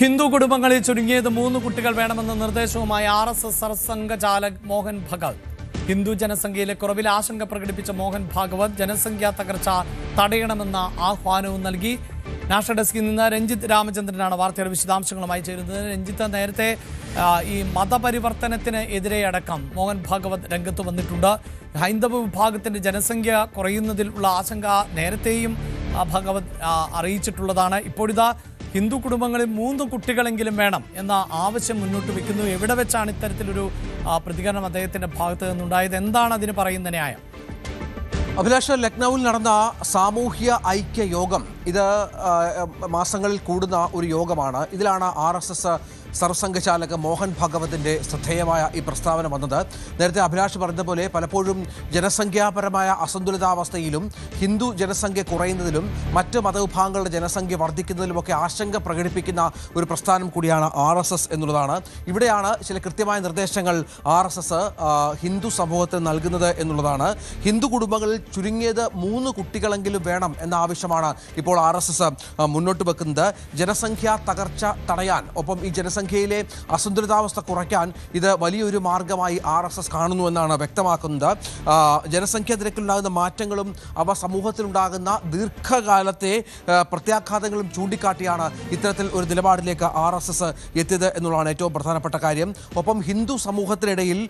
ഹിന്ദു കുടുംബങ്ങളിൽ ചുരുങ്ങിയത് 3 കുട്ടികൾ വേണമെന്ന നിർദ്ദേശവുമായി RSS സർസംഘചാലക് മോഹൻ ഭഗവത്. ഹിന്ദു ജനസംഖ്യയിലെ കുറവിൽ ആശങ്ക പ്രകടിപ്പിച്ച മോഹൻ ഭാഗവത് ജനസംഖ്യാ തകർച്ച തടയണമെന്ന ആഹ്വാനവും നൽകി. നാഷണൽ ഡെസ്കിൽ നിന്ന് രഞ്ജിത്ത് രാമചന്ദ്രനാണ് വാർത്തയുടെ വിശദാംശങ്ങളുമായി ചേരുന്നത്. രഞ്ജിത്ത്, നേരത്തെ ഈ മതപരിവർത്തനത്തിന് എതിരെ അടക്കം മോഹൻ ഭാഗവത് രംഗത്ത് വന്നിട്ടുണ്ട്. ഹൈന്ദവ വിഭാഗത്തിന്റെ ജനസംഖ്യ കുറയുന്നതിൽ ഉള്ള ആശങ്ക നേരത്തെയും ഭഗവത് അറിയിച്ചിട്ടുള്ളതാണ്. ഇപ്പോഴിതാ ഹിന്ദു കുടുംബങ്ങളിൽ 3 കുട്ടികളെങ്കിലും വേണം എന്ന ആവശ്യം മുന്നോട്ട് വെക്കുന്നു. എവിടെ വെച്ചാണ് ഇത്തരത്തിലൊരു പ്രതികരണം അദ്ദേഹത്തിന്റെ ഭാഗത്ത് നിന്നുണ്ടായത്? എന്താണ് അതിന് പറയുന്ന ന്യായം? അഭിലാഷ്, ലക്നൌവിൽ നടന്ന സാമൂഹ്യ ഐക്യ യോഗം ഇത് മാസങ്ങളിൽ കൂടുന്ന ഒരു യോഗമാണ്. ഇതിലാണ് RSS സർസംഘചാലക് മോഹൻ ഭാഗവതിൻ്റെ ശ്രദ്ധേയമായ ഈ പ്രസ്താവന വന്നത്. നേരത്തെ അഭിലാഷ് പറഞ്ഞതുപോലെ പലപ്പോഴും ജനസംഖ്യാപരമായ അസന്തുലിതാവസ്ഥയിലും ഹിന്ദു ജനസംഖ്യ കുറയുന്നതിലും മറ്റ് മതവിഭാഗങ്ങളുടെ ജനസംഖ്യ വർദ്ധിക്കുന്നതിലുമൊക്കെ ആശങ്ക പ്രകടിപ്പിക്കുന്ന ഒരു പ്രസ്ഥാനം കൂടിയാണ് RSS എന്നുള്ളതാണ്. ഇവിടെയാണ് ചില കൃത്യമായ നിർദ്ദേശങ്ങൾ RSS ഹിന്ദു സമൂഹത്തിന് നൽകുന്നത് എന്നുള്ളതാണ്. ഹിന്ദു കുടുംബങ്ങളിൽ ചുരുങ്ങിയത് 3 കുട്ടികളെങ്കിലും വേണം എന്ന ആവശ്യമാണ് ഇപ്പോൾ RSS മുന്നോട്ട് വെക്കുന്നത്. ജനസംഖ്യാ തകർച്ച തടയാൻ, ഒപ്പം ഈ ജനസംഖ്യയിലെ അസന്തുലിതാവസ്ഥ കുറയ്ക്കാൻ ഇത് വലിയൊരു മാർഗമായി RSS കാണുന്നുവെന്നാണ് വ്യക്തമാക്കുന്നത്. ജനസംഖ്യാ നിരക്കിലുണ്ടാകുന്ന മാറ്റങ്ങളും അവ സമൂഹത്തിലുണ്ടാകുന്ന ദീർഘകാലത്തെ പ്രത്യാഘാതങ്ങളും ചൂണ്ടിക്കാട്ടിയാണ് ഇത്തരത്തിൽ ഒരു നിലപാടിലേക്ക് RSS എത്തിയത് എന്നുള്ളതാണ് ഏറ്റവും പ്രധാനപ്പെട്ട കാര്യം. ഒപ്പം ഹിന്ദു സമൂഹത്തിനിടയിൽ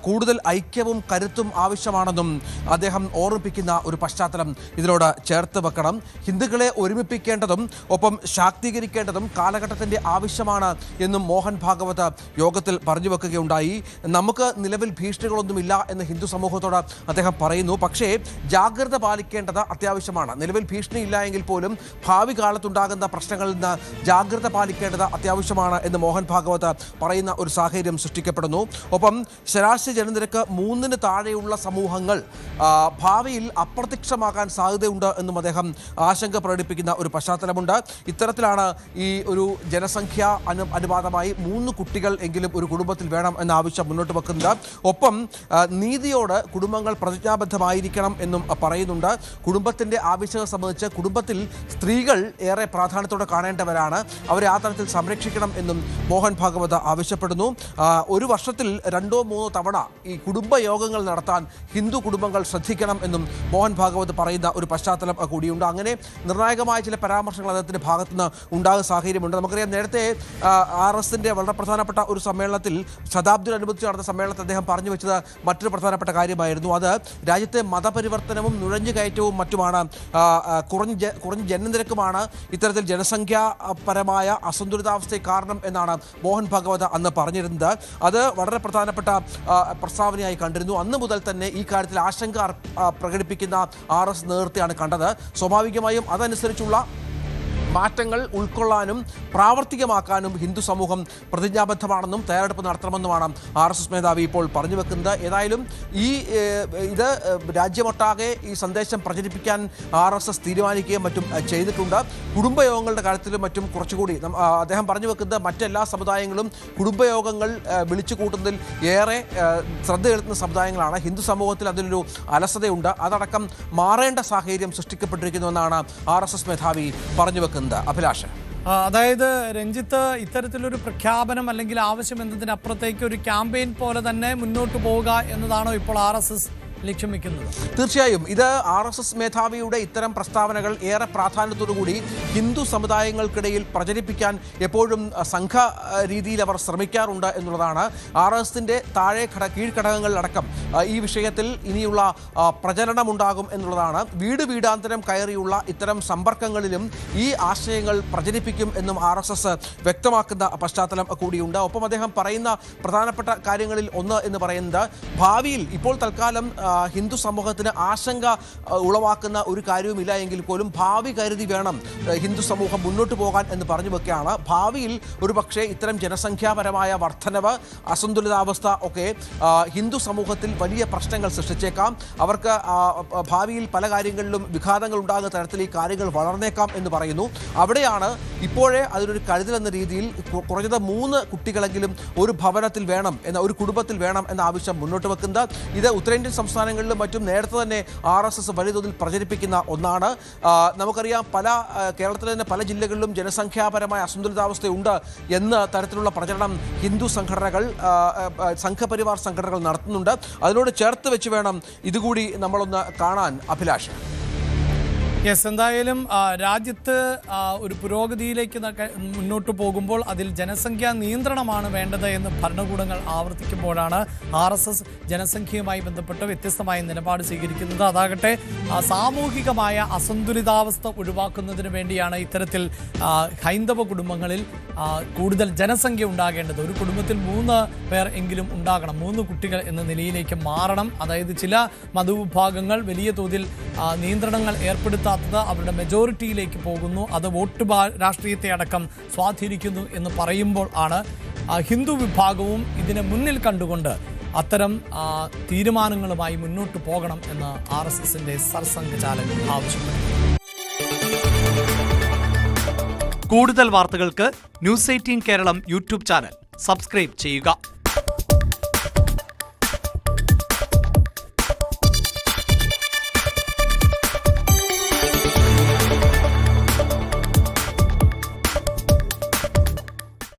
കൂടുതൽ ഐക്യവും കരുത്തും ആവശ്യമാണെന്നും അദ്ദേഹം ഓർമ്മിപ്പിക്കുന്ന ഒരു പശ്ചാത്തലം ഇതിനോട് ചേർത്ത് വെക്കണം. ഹിന്ദുക്കളെ ഒരുമിപ്പിക്കേണ്ടതും ഒപ്പം ശാക്തീകരിക്കേണ്ടതും കാലഘട്ടത്തിൻ്റെ ആവശ്യമാണ് എന്നും മോഹൻ ഭാഗവത് യോഗത്തിൽ പറഞ്ഞു വെക്കുകയുണ്ടായി. നമുക്ക് നിലവിൽ ഭീഷണികളൊന്നുമില്ല എന്ന് ഹിന്ദു സമൂഹത്തോട് അദ്ദേഹം പറയുന്നു. പക്ഷേ ജാഗ്രത പാലിക്കേണ്ടത് അത്യാവശ്യമാണ്. നിലവിൽ ഭീഷണിയില്ല എങ്കിൽ പോലും ഭാവി കാലത്തുണ്ടാകുന്ന പ്രശ്നങ്ങളിൽ നിന്ന് ജാഗ്രത പാലിക്കേണ്ടത് അത്യാവശ്യമാണ് എന്ന് മോഹൻ ഭാഗവത് പറയുന്ന ഒരു സാഹചര്യം സൃഷ്ടിക്കപ്പെടുന്നു. ഒപ്പം ശരാശരി ജനനിരക്ക് 3-ന് താഴെയുള്ള സമൂഹങ്ങൾ ഭാവിയിൽ അപ്രത്യക്ഷമാകാൻ സാധ്യതയുണ്ട് എന്നും അദ്ദേഹം ആശങ്ക പ്രകടിപ്പിക്കുന്ന ഒരു പശ്ചാത്തലമുണ്ട്. ഇത്തരത്തിലാണ് ഈ ഒരു ജനസംഖ്യ അനുപാതമായി 3 കുട്ടികൾ എങ്കിലും ഒരു കുടുംബത്തിൽ വേണം എന്ന ആവശ്യം മുന്നോട്ട് വെക്കുന്നത്. ഒപ്പം നീതിയോട് കുടുംബങ്ങൾ പ്രതിജ്ഞാബദ്ധമായിരിക്കണം എന്നും പറയുന്നുണ്ട്. കുടുംബത്തിൻ്റെ ആവശ്യങ്ങൾ സംബന്ധിച്ച് കുടുംബത്തിൽ സ്ത്രീകൾ ഏറെ പ്രാധാന്യത്തോടെ കാണേണ്ടവരാണ്. അവരെ ആ തരത്തിൽ സംരക്ഷിക്കണം എന്നും മോഹൻ ഭാഗവത് ആവശ്യപ്പെടുന്നു. ഒരു വർഷത്തിൽ 2-3 തവണ ഈ കുടുംബയോഗങ്ങൾ നടത്താൻ ഹിന്ദു കുടുംബങ്ങൾ ശ്രദ്ധിക്കണം എന്നും മോഹൻ ഭാഗവത് പറയുന്ന ഒരു പശ്ചാത്തലം കൂടിയുണ്ട്. അങ്ങനെ നിർണായകമായ ചില പരാമർശങ്ങൾ അദ്ദേഹത്തിൻ്റെ ഭാഗത്തുനിന്ന് ഉണ്ടാകുന്ന സാഹചര്യമുണ്ട്. നമുക്കറിയാം, നേരത്തെ RSSന്റെ വളരെ പ്രധാനപ്പെട്ട ഒരു സമ്മേളനത്തിൽ, ശതാബ്ദിയോടനുബന്ധിച്ച് നടന്ന സമ്മേളനത്തിൽ അദ്ദേഹം പറഞ്ഞു വെച്ചത് മറ്റൊരു പ്രധാനപ്പെട്ട കാര്യമായിരുന്നു. അത് രാജ്യത്തെ മതപരിവർത്തനവും നുഴഞ്ഞുകയറ്റവും മറ്റുമാണ്, കുറഞ്ഞ ജനനിരക്കുമാണ് ഇത്തരത്തിൽ ജനസംഖ്യാപരമായ അസന്തുലിതാവസ്ഥയ്ക്ക് കാരണം എന്നാണ് മോഹൻ ഭാഗവത് അന്ന് പറഞ്ഞിരുന്നത്. അത് വളരെ പ്രധാനപ്പെട്ട പ്രസ്താവനയായി കണ്ടിരുന്നു. അന്ന് മുതൽ തന്നെ ഈ കാര്യത്തിൽ ആശങ്ക പ്രകടിപ്പിക്കുന്ന RSS നേതൃത്വമാണ് കണ്ടത്. സ്വാഭാവികമായും അതനുസരിച്ചുള്ള മാറ്റങ്ങൾ ഉൾക്കൊള്ളാനും പ്രാവർത്തികമാക്കാനും ഹിന്ദു സമൂഹം പ്രതിജ്ഞാബദ്ധമാണെന്നും തയ്യാറെടുപ്പ് നടത്തണമെന്നുമാണ് RSS മേധാവി ഇപ്പോൾ പറഞ്ഞു വെക്കുന്നത്. ഏതായാലും ഇത് രാജ്യമൊട്ടാകെ ഈ സന്ദേശം പ്രചരിപ്പിക്കാൻ RSS തീരുമാനിക്കുകയും മറ്റും ചെയ്തിട്ടുണ്ട്. കുടുംബയോഗങ്ങളുടെ കാര്യത്തിലും മറ്റും കുറച്ചുകൂടി അദ്ദേഹം പറഞ്ഞു വെക്കുന്നത് മറ്റെല്ലാ സമുദായങ്ങളും കുടുംബയോഗങ്ങൾ വിളിച്ചു കൂട്ടുന്നതിൽ ഏറെ ശ്രദ്ധ ചെലുത്തുന്ന സമുദായങ്ങളാണ്. ഹിന്ദു സമൂഹത്തിൽ അതിലൊരു അലസതയുണ്ട്. അതടക്കം മാറേണ്ട സാഹചര്യം സൃഷ്ടിക്കപ്പെട്ടിരിക്കുന്നുവെന്നാണ് RSS മേധാവി പറഞ്ഞു വെക്കുന്നത്. അഭിലാഷ്, അതായത് രഞ്ജിത്ത്, ഇത്തരത്തിലൊരു പ്രഖ്യാപനം അല്ലെങ്കിൽ ആവശ്യം എന്നതിനപ്പുറത്തേക്ക് ഒരു ക്യാമ്പയിൻ പോലെ തന്നെ മുന്നോട്ട് പോവുക എന്നതാണോ ഇപ്പോൾ RSS ലക്ഷ്യം വെക്കുന്നത്? തീർച്ചയായും ഇത് RSS മേധാവിയുടെ ഇത്തരം പ്രസ്താവനകൾ ഏറെ പ്രാധാന്യത്തോടുകൂടി ഹിന്ദു സമുദായങ്ങൾക്കിടയിൽ പ്രചരിപ്പിക്കാൻ എപ്പോഴും സംഘ രീതിയിൽ അവർ ശ്രമിക്കാറുണ്ട് എന്നുള്ളതാണ്. RSSന്റെ കീഴ്ഘടകങ്ങളിലടക്കം ഈ വിഷയത്തിൽ ഇനിയുള്ള പ്രചരണമുണ്ടാകും എന്നുള്ളതാണ്. വീടാന്തരം കയറിയുള്ള ഇത്തരം സമ്പർക്കങ്ങളിലും ഈ ആശയങ്ങൾ പ്രചരിപ്പിക്കും എന്നും RSS വ്യക്തമാക്കുന്ന പശ്ചാത്തലം കൂടിയുണ്ട്. ഒപ്പം അദ്ദേഹം പറയുന്ന പ്രധാനപ്പെട്ട കാര്യങ്ങളിൽ ഒന്ന് എന്ന് പറയുന്നത്, ഭാവിയിൽ ഇപ്പോൾ തൽക്കാലം ഹിന്ദു സമൂഹത്തിന് ആശങ്ക ഉളവാക്കുന്ന ഒരു കാര്യവുമില്ല എങ്കിൽ പോലും ഭാവി കരുതി വേണം ഹിന്ദു സമൂഹം മുന്നോട്ട് പോകാൻ എന്ന് പറഞ്ഞു വെക്കുകയാണ്. ഭാവിയിൽ ഒരു പക്ഷേ ഇത്തരം ജനസംഖ്യാപരമായ വർധനവ്, അസന്തുലിതാവസ്ഥ ഒക്കെ ഹിന്ദു സമൂഹത്തിൽ വലിയ പ്രശ്നങ്ങൾ സൃഷ്ടിച്ചേക്കാം. അവർക്ക് ഭാവിയിൽ പല കാര്യങ്ങളിലും വിഘാതങ്ങൾ ഉണ്ടാകുന്ന തരത്തിൽ ഈ കാര്യങ്ങൾ വളർന്നേക്കാം എന്ന് പറയുന്നു. അവിടെയാണ് ഇപ്പോഴേ അതിനൊരു കരുതലെന്ന രീതിയിൽ കുറഞ്ഞത് 3 കുട്ടികളെങ്കിലും ഒരു ഭവനത്തിൽ വേണം ഒരു കുടുംബത്തിൽ വേണം എന്ന ആവശ്യം മുന്നോട്ട് വെക്കുന്നത്. ഇത് ഉത്തരേന്ത്യൻ സംസ്ഥാന സംസ്ഥാനങ്ങളിലും മറ്റും നേരത്തെ തന്നെ RSS വലിയ തോതിൽ പ്രചരിപ്പിക്കുന്ന ഒന്നാണ്. നമുക്കറിയാം കേരളത്തിലെ തന്നെ പല ജില്ലകളിലും ജനസംഖ്യാപരമായ അസന്തുലിതാവസ്ഥയുണ്ട് എന്ന തരത്തിലുള്ള പ്രചരണം ഹിന്ദു സംഘടനകൾ, സംഘപരിവാർ സംഘടനകൾ നടത്തുന്നുണ്ട്. അതിനോട് ചേർത്ത് വെച്ച് വേണം ഇതുകൂടി നമ്മളൊന്ന് കാണാൻ അഭിലാഷ്. യെസ്, എന്തായാലും രാജ്യത്ത് ഒരു പുരോഗതിയിലേക്ക് മുന്നോട്ട് പോകുമ്പോൾ അതിൽ ജനസംഖ്യാ നിയന്ത്രണമാണ് വേണ്ടത് എന്ന് ഭരണകൂടങ്ങൾ ആവർത്തിക്കുമ്പോഴാണ് RSS ജനസംഖ്യയുമായി ബന്ധപ്പെട്ട് വ്യത്യസ്തമായ നിലപാട് സ്വീകരിക്കുന്നത്. അതാകട്ടെ സാമൂഹികമായ അസന്തുലിതാവസ്ഥ ഒഴിവാക്കുന്നതിന് വേണ്ടിയാണ് ഇത്തരത്തിൽ ഹൈന്ദവ കുടുംബങ്ങളിൽ കൂടുതൽ ജനസംഖ്യ ഉണ്ടാകേണ്ടത്. ഒരു കുടുംബത്തിൽ 3 പേർ എങ്കിലും ഉണ്ടാകണം, 3 കുട്ടികൾ എന്ന നിലയിലേക്ക് മാറണം. അതായത് ചില മതവിഭാഗങ്ങൾ വലിയ തോതിൽ നിയന്ത്രണങ്ങൾ ഏർപ്പെടുത്താത്തത് അവരുടെ മെജോറിറ്റിയിലേക്ക് പോകുന്നു, അത് വോട്ട് രാഷ്ട്രീയത്തെ അടക്കം സ്വാധീനിക്കുന്നു എന്ന് പറയുമ്പോൾ ആണ് ഹിന്ദു വിഭാഗവും ഇതിനെ മുന്നിൽ കണ്ടുകൊണ്ട് അത്തരം തീരുമാനങ്ങളുമായി മുന്നോട്ട് പോകണം എന്ന് RSSന്റെ സർസംഘചാലകൻ ആവശ്യപ്പെട്ടു. കൂടുതൽ വാർത്തകൾക്ക് News 18 Keralam YouTube channel subscribe ചെയ്യുക.